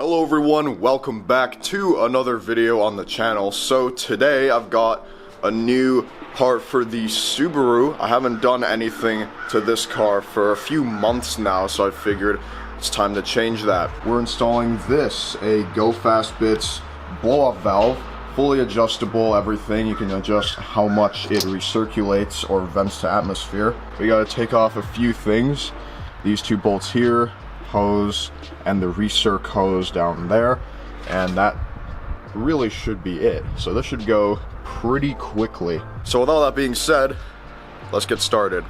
Hello everyone, welcome back to another video on the channel. So today I've got a new part for the Subaru. I haven't done anything to this car for a few months now, so I figured it's time to change that. We're installing this, a Go Fast Bits blow-off valve, fully adjustable, everything. You can adjust how much it recirculates or vents to atmosphere. We gotta take off a few things. These two bolts here, hose, and the recirc hose down there, and that really should be it. So this should go pretty quickly. So with all that being said, let's get started.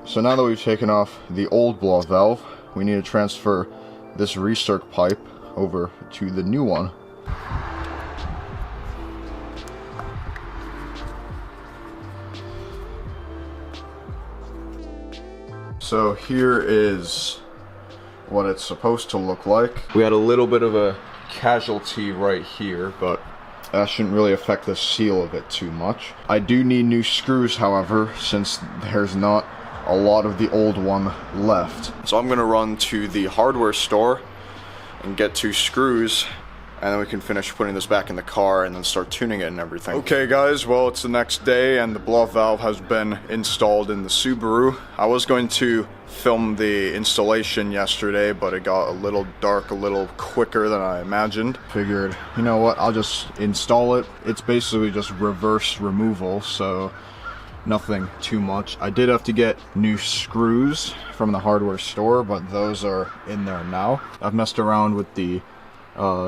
So now that we've taken off the old blow-off valve, we need to transfer this recirc pipe over to the new one. So here is what it's supposed to look like. We had a little bit of a casualty right here, but that shouldn't really affect the seal of it too much. I do need new screws, however, since there's not a lot of the old one left. So I'm gonna run to the hardware store and get 2 screws, and then we can finish putting this back in the car and then start tuning it and everything. Okay guys, well, it's the next day and the blow-off valve has been installed in the Subaru. I was going to film the installation yesterday, but it got a little dark a little quicker than I imagined. Figured, you know what, I'll just install it. It's basically just reverse removal, so nothing too much. I did have to get new screws from the hardware store, but those are in there now. I've messed around with the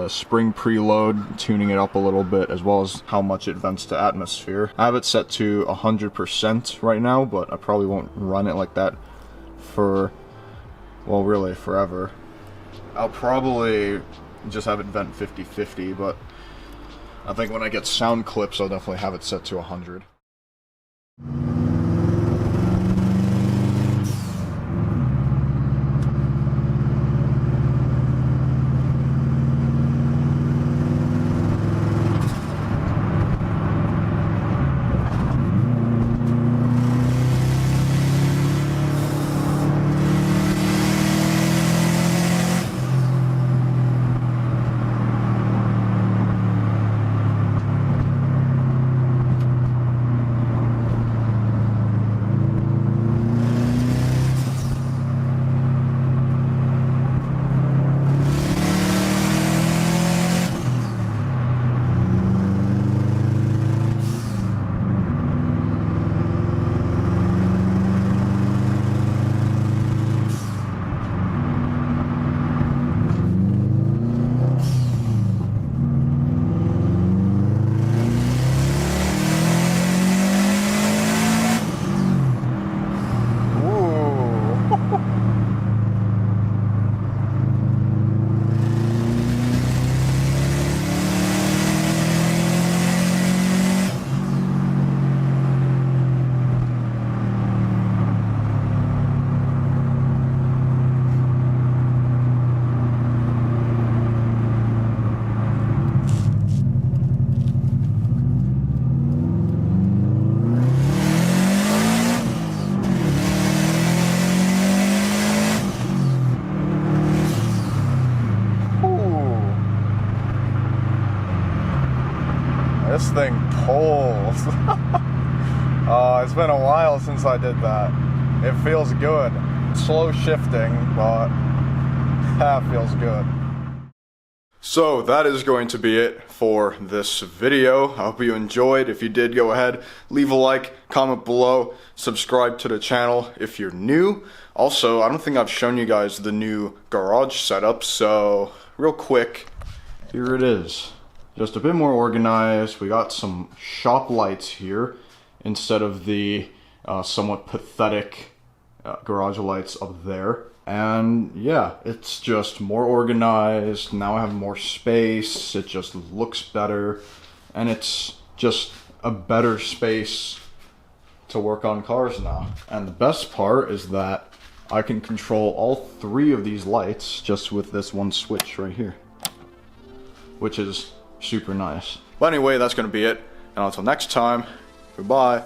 spring preload, tuning it up a little bit, as well as how much it vents to atmosphere. I have it set to 100% right now, but I probably won't run it like that for, well, really forever. I'll probably just have it vent 50-50, but I think when I get sound clips, I'll definitely have it set to 100. This thing pulls. It's been a while since I did that. It feels good. Slow shifting, but that feels good. So that is going to be it for this video. I hope you enjoyed. If you did, go ahead, leave a like, comment below, subscribe to the channel if you're new. Also, I don't think I've shown you guys the new garage setup, so real quick, here it is. Just a bit more organized. We got some shop lights here instead of the somewhat pathetic garage lights up there. And yeah, it's just more organized. Now I have more space. It just looks better. And it's just a better space to work on cars now. And the best part is that I can control all 3 of these lights just with this one switch right here, which is super nice. But anyway, that's going to be it. And until next time, goodbye.